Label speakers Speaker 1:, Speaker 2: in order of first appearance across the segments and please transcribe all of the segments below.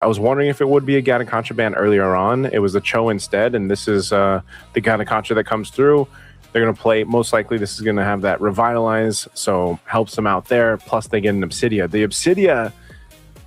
Speaker 1: I was wondering if it would be a Gatakacha ban earlier on. It was the Cho instead, and this is the Gatakacha that comes through. They're going to play, most likely this is going to have that Revitalize, so helps them out there. Plus they get an Obsidia. The Obsidia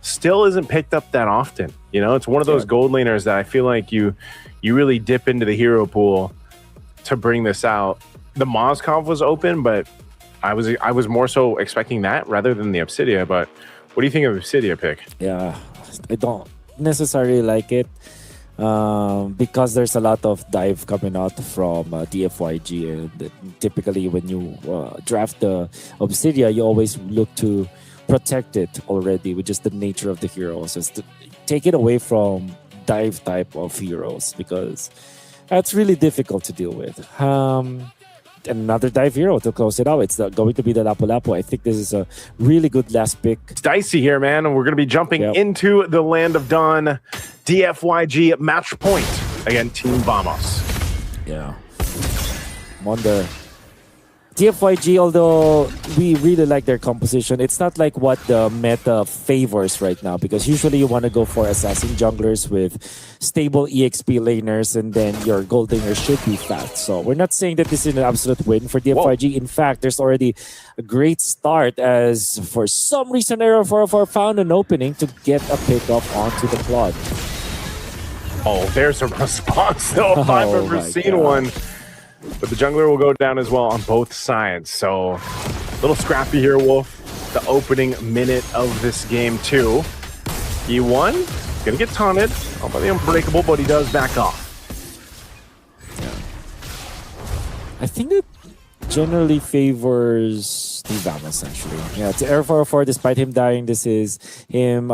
Speaker 1: still isn't picked up that often. You know, it's one of those gold laners that I feel like you really dip into the hero pool to bring this out. The Moskov was open, but I was more so expecting that rather than the Obsidia. But what do you think of the Obsidia pick?
Speaker 2: Yeah, I don't necessarily like it because there's a lot of dive coming out from DFYG, and typically when you draft the Obsidia, you always look to protect it already, which is the nature of the heroes, is to take it away from dive type of heroes because that's really difficult to deal with. Another dive hero to close it out. It's going to be the Lapu-Lapu. I think this is a really good last pick.
Speaker 1: It's dicey here, man. And we're going to be jumping into the Land of Dawn. DFYG match point against Team Vamos.
Speaker 2: Yeah. Wonder. DFYG, although we really like their composition, it's not like what the meta favors right now, because usually you want to go for assassin junglers with stable EXP laners, and then your gold laner should be fast. So we're not saying that this is an absolute win for DFYG. Whoa. In fact, there's already a great start, as for some reason Arrow 404 found an opening to get a pickup onto the plot.
Speaker 1: Oh, there's a response though, if I've ever seen one. But the jungler will go down as well on both sides. So a little scrappy here, Wolf. The opening minute of this game too. E1 gonna get taunted by the Unbreakable, but he does back off.
Speaker 2: Yeah. I think that generally favors Team Vamos actually. Yeah, it's Air 404. Despite him dying, this is him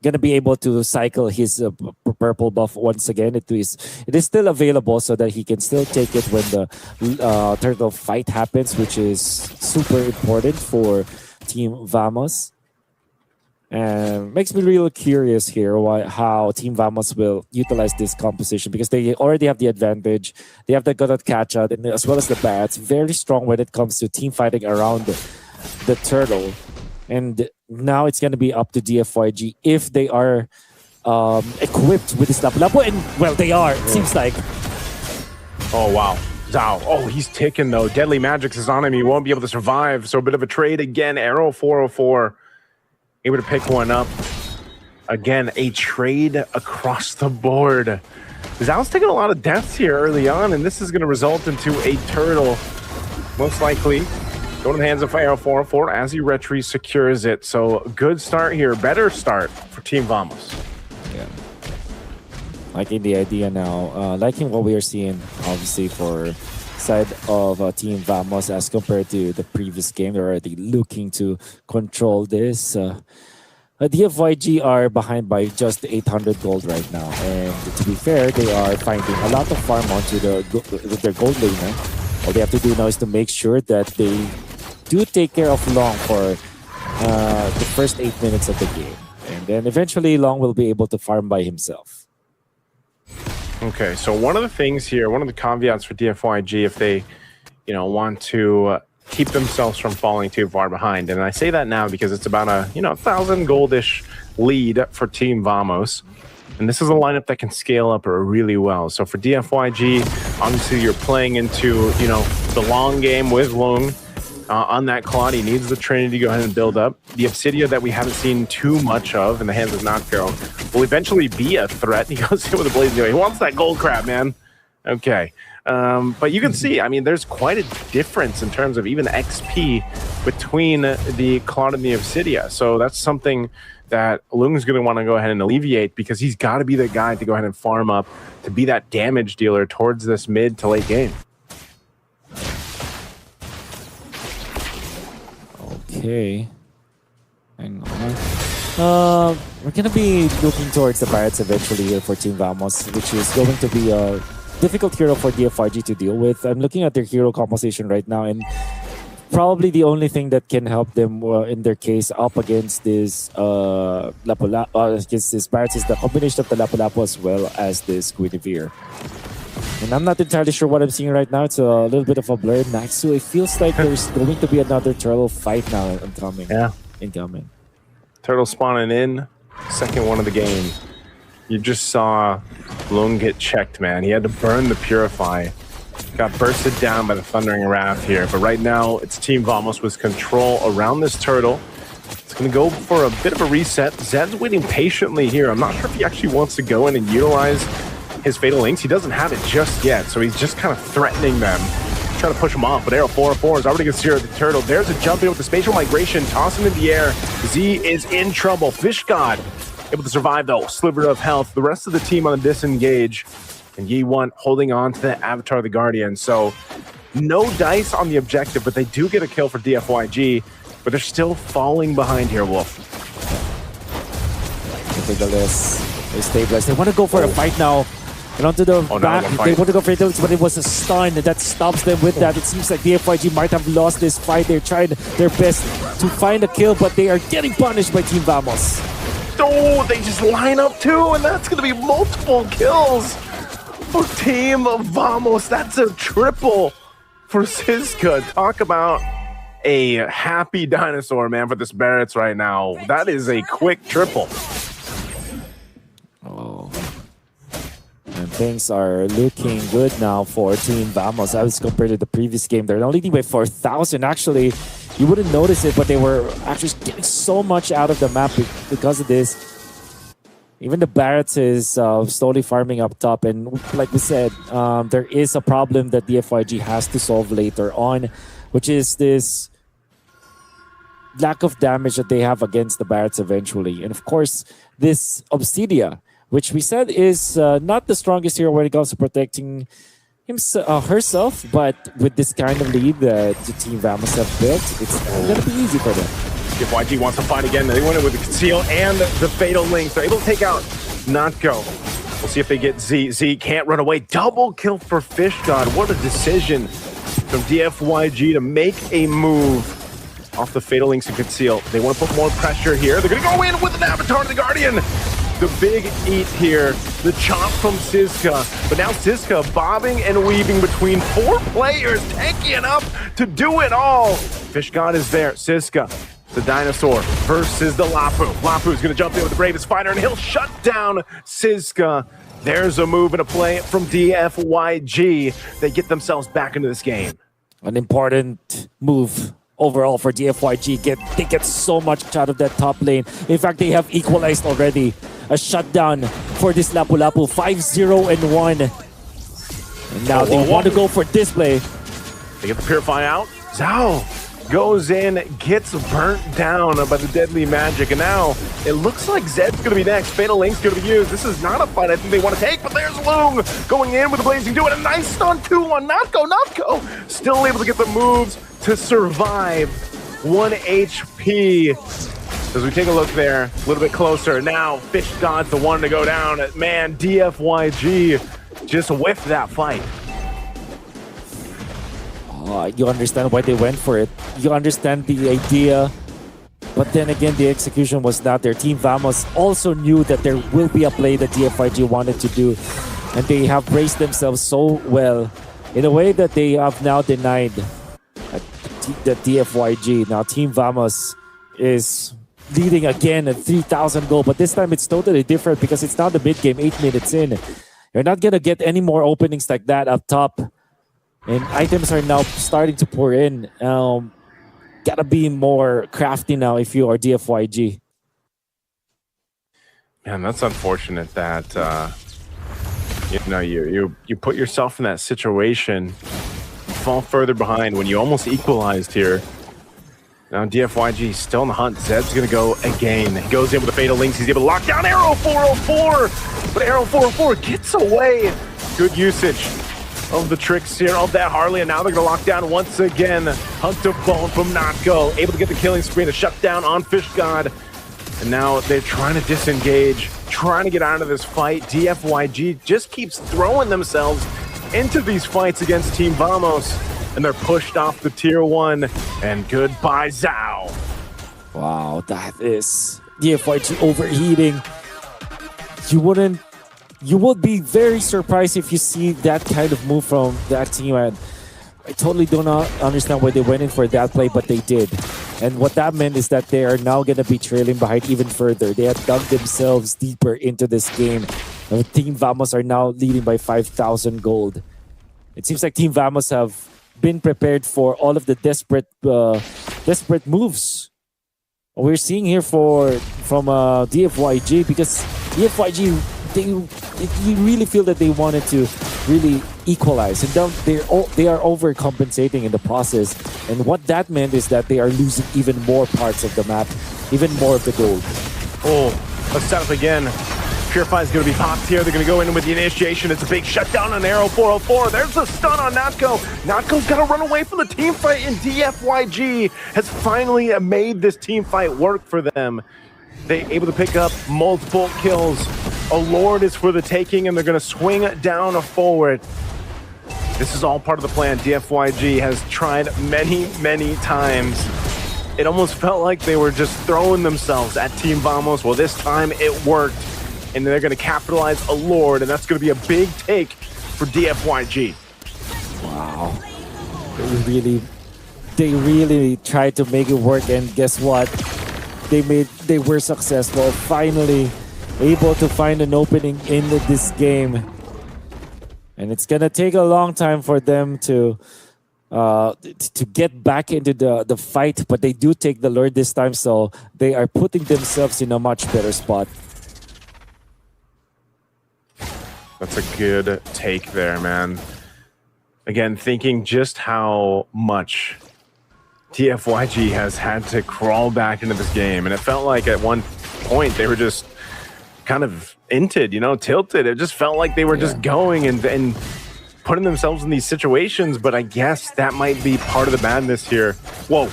Speaker 2: gonna be able to cycle his purple buff once again. It is still available so that he can still take it when the turtle fight happens, which is super important for Team Vamos. And makes me real curious here how Team Vamos will utilize this composition, because they already have the advantage. They have the Godot catch out, and as well as the bats. Very strong when it comes to team fighting around the turtle. And now it's going to be up to DFYG if they are equipped with this Lapu-Lapu. And, well, they are, it seems like.
Speaker 1: Oh, wow. Zhao. Oh, he's ticking, though. Deadly Magix is on him. He won't be able to survive. So a bit of a trade again. Arrow 404 able to pick one up. Again, a trade across the board. Zhao's taking a lot of deaths here early on, and this is going to result into a turtle, most likely. Going to the hands of Arrow 404 as he retries secures it. So good start here. Better start for Team Vamos.
Speaker 2: Yeah. Liking the idea now. Liking what we are seeing, obviously, for side of Team Vamos as compared to the previous game. They're already looking to control this. DFYG are behind by just 800 gold right now. And to be fair, they are finding a lot of farm onto their gold laner. All they have to do now is to make sure that they do take care of Long for the first 8 minutes of the game. And then eventually Long will be able to farm by himself.
Speaker 1: Okay, so one of the things here, one of the caveats for DFYG, if they, want to keep themselves from falling too far behind, and I say that now because it's about a, 1,000 goldish lead for Team Vamos. And this is a lineup that can scale up really well. So for DFYG, obviously you're playing into, the long game with Long. On that Claude, he needs the Trinity to go ahead and build up. The Obsidia that we haven't seen too much of in the hands of Nocturne will eventually be a threat. He goes in with a Blaze. He wants that gold crab, man. Okay. But you can see, there's quite a difference in terms of even XP between the Claude and the Obsidia. So that's something that Lung's going to want to go ahead and alleviate, because he's got to be the guy to go ahead and farm up, to be that damage dealer towards this mid to late game.
Speaker 2: Okay. Hang on. We're going to be looking towards the Pirates eventually here for Team Vamos, which is going to be a difficult hero for DFYG to deal with. I'm looking at their hero composition right now, and probably the only thing that can help them in their case up against this against this Pirates is the combination of the Lapu-Lapu as well as this Guinevere. And I'm not entirely sure what I'm seeing right now. It's a little bit of a blur. Naxu, it feels like there's going to be another turtle fight now incoming.
Speaker 1: Yeah.
Speaker 2: Incoming.
Speaker 1: Turtle spawning in. second one of the game. You just saw Lone get checked, man. He had to burn the Purify. Got bursted down by the Thundering Wrath here. But right now, it's Team Vamos with control around this turtle. It's going to go for a bit of a reset. Zed's waiting patiently here. I'm not sure if he actually wants to go in and utilize his Fatal Links. He doesn't have it just yet, so he's just kind of threatening them. Trying to push him off, but Arrow 404 is already going to steer the turtle. There's a jump in with the spatial migration, toss him in the air. Z is in trouble. Fish God able to survive though, sliver of health. The rest of the team on the disengage, and Yi1 holding on to the Avatar of the Guardian. So no dice on the objective, but they do get a kill for DFYG, but they're still falling behind here, Wolf.
Speaker 2: Take a list. They stabilize. They want to go for a fight now. And onto the back, they want to go for it, but it was a stun that stops them with that. It seems like DFYG might have lost this fight. They're trying their best to find a kill, but they are getting punished by Team Vamos.
Speaker 1: Oh, they just line up too, and that's going to be multiple kills for Team Vamos. That's a triple for Siska. Talk about a happy dinosaur, man, for the Barretts right now. That is a quick triple.
Speaker 2: Oh. And things are looking good now for Team Vamos as compared to the previous game. They're leading by 4,000. Actually, you wouldn't notice it, but they were actually getting so much out of the map because of this. Even the Barretts is slowly farming up top. And like we said, there is a problem that the FYG has to solve later on, which is this lack of damage that they have against the Barretts eventually. And of course, this Obsidia, which we said is not the strongest hero when it comes to protecting herself, but with this kind of lead that the Team Vamos have built, it's going to be easy for them.
Speaker 1: If YG wants to fight again, they win it with the Conceal and the Fatal Link. They're able to take out Notco. We'll see if they get Z. Z can't run away. Double kill for Fish God. What a decision from DFYG to make a move off the Fatal Links and Conceal. They want to put more pressure here. They're going to go in with an Avatar of the Guardian. The big eat here, the chomp from Siska. But now Siska bobbing and weaving between four players, tanky enough to do it all. Fish God is there. Siska, the dinosaur, versus the Lapu. Lapu's going to jump in with the bravest fighter, and he'll shut down Siska. There's a move and a play from DFYG. They get themselves back into this game.
Speaker 2: An important move overall for DFYG. They get so much out of that top lane. In fact, they have equalized already. A shutdown for this Lapu Lapu. 5-0-1. And now they want to go for display.
Speaker 1: They get the Purify out. Zhao goes in, gets burnt down by the deadly magic. And now it looks like Zed's going to be next. Fatal Link's going to be used. This is not a fight I think they want to take, but there's Loom going in with the Blazing Dew. A nice stun 2-1. Notco. Still able to get the moves to survive. 1 HP. As we take a look there, a little bit closer. Now, Fish God's the one to go down. Man, DFYG just whiffed that fight.
Speaker 2: You understand why they went for it. You understand the idea. But then again, the execution was not there. Team Vamos also knew that there will be a play that DFYG wanted to do. And they have braced themselves so well in a way that they have now denied the DFYG. Now, Team Vamos is leading again at 3,000 gold, but this time it's totally different because it's now the mid game, 8 minutes in. You're not gonna get any more openings like that up top, and items are now starting to pour in. Gotta be more crafty now if you are DFYG.
Speaker 1: Man, that's unfortunate that you put yourself in that situation, fall further behind when you almost equalized here. Now DFYG still in the hunt. Zed's gonna go again. He goes in with the Fatal Links. He's able to lock down Arrow 404, but Arrow 404 gets away. Good usage of the tricks here of that Harley, and now they're gonna lock down once again. Hunt to bone from Notco, able to get the killing spree to shut down on Fish God. And now they're trying to disengage, trying to get out of this fight. DFYG just keeps throwing themselves into these fights against Team Vamos. And they're pushed off the tier 1, and goodbye Zhao.
Speaker 2: Wow, that is DFYG overheating. You would be very surprised if you see that kind of move from that team. And I totally do not understand why they went in for that play, but they did. And what that meant is that they are now going to be trailing behind even further. They have dug themselves deeper into this game. Team Vamos are now leading by 5,000 gold. It seems like Team Vamos have been prepared for all of the desperate moves we're seeing here from DFYG, because DFYG, you really feel that they wanted to really equalize, and they are overcompensating in the process. And what that meant is that they are losing even more parts of the map, even more of the gold.
Speaker 1: Oh, let's set up again. Purify's going to be popped here. They're going to go in with the initiation. It's a big shutdown on Arrow 404. There's the stun on Natko. Natko's got to run away from the team fight, and DFYG has finally made this team fight work for them. They're able to pick up multiple kills. A Lord is for the taking, and they're going to swing down forward. This is all part of the plan. DFYG has tried many, many times. It almost felt like they were just throwing themselves at Team Vamos. Well, this time it worked. And they're going to capitalize a Lord, and that's going to be a big take for DFYG.
Speaker 2: Wow. They really tried to make it work, and guess what? They were successful. Finally able to find an opening in this game. And it's going to take a long time for them to get back into the fight, but they do take the Lord this time, so they are putting themselves in a much better spot.
Speaker 1: That's a good take there, man. Again, thinking just how much DFYG has had to crawl back into this game. And it felt like at one point they were just kind of inted, you know, tilted. It just felt like they were just going and putting themselves in these situations. But I guess that might be part of the madness here. Whoa.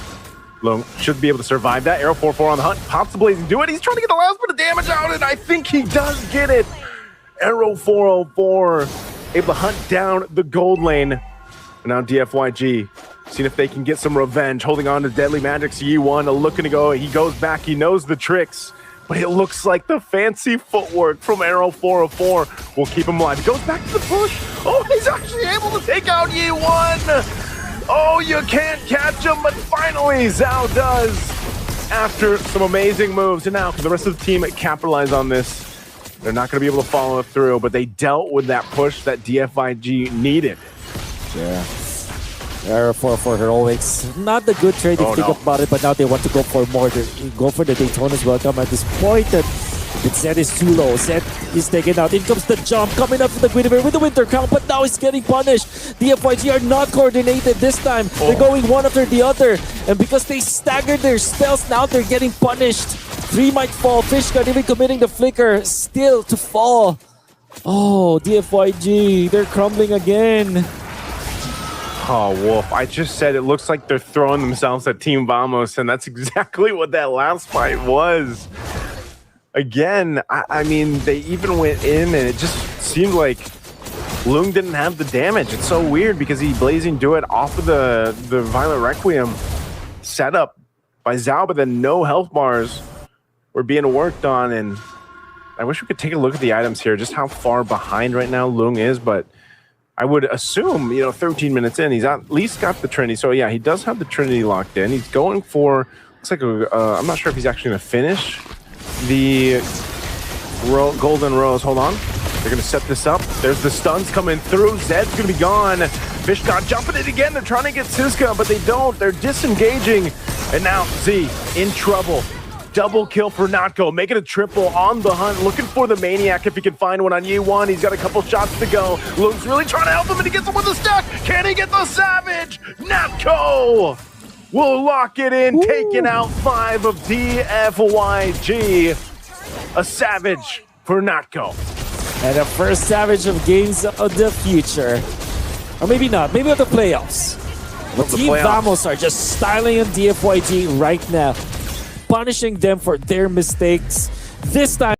Speaker 1: Lung should be able to survive that. Arrow 4-4 on the hunt. Pops the blazing do it. He's trying to get the last bit of damage out, and I think he does get it. Arrow 404 able to hunt down the gold lane. And now DFYG seeing if they can get some revenge, holding on to Deadly Magic's E1, looking to go. He goes back, he knows the tricks, but it looks like the fancy footwork from Arrow 404 will keep him alive. He goes back to the push. Oh, he's actually able to take out E1. Oh, you can't catch him, but finally Zhao does after some amazing moves. And now for the rest of the team capitalize on this. They're not going to be able to follow it through, but they dealt with that push that DFYG needed.
Speaker 2: Yeah. Arrow 4 heroics. Not the good trade if you think about it, but now they want to go for more. Go for the Daytona's welcome at this point. Zed is too low. Zed is taken out. In comes the jump, coming up with the Guinevere with the Winter Crown, but now he's getting punished. DFYG are not coordinated this time. They're going one after the other, and because they staggered their spells, now they're getting punished. 3 might fall. Fishguard even committing the flicker, still to fall. Oh, DFYG, they're crumbling again.
Speaker 1: Oh, Wolf, I just said it looks like they're throwing themselves at Team Vamos, and that's exactly what that last fight was. Again, I mean, they even went in, and it just seemed like Lung didn't have the damage. It's so weird because he blazing do it off of the Violent Requiem setup by Zhao, but then no health bars were being worked on. And I wish we could take a look at the items here, just how far behind right now Lung is, but I would assume, you know, 13 minutes in, he's at least got the Trinity. So yeah, he does have the Trinity locked in. He's going for, looks like I'm not sure if he's actually going to finish the Golden Rose. Hold on. They're going to set this up. There's the stuns coming through. Zed's going to be gone. Fishgod jumping it again. They're trying to get Siska, but they don't. They're disengaging. And now Z in trouble. Double kill for Natko, making a triple on the hunt, looking for the Maniac if he can find one on Yi1. He's got a couple shots to go. Lung's really trying to help him, and he gets him with the stack. Can he get the Savage? Natko will lock it in, taking out 5 of DFYG. A Savage for Natko.
Speaker 2: And the first Savage of games of the future. Or maybe not, maybe of the playoffs. But Team Vamos are just styling on DFYG right now, punishing them for their mistakes. This time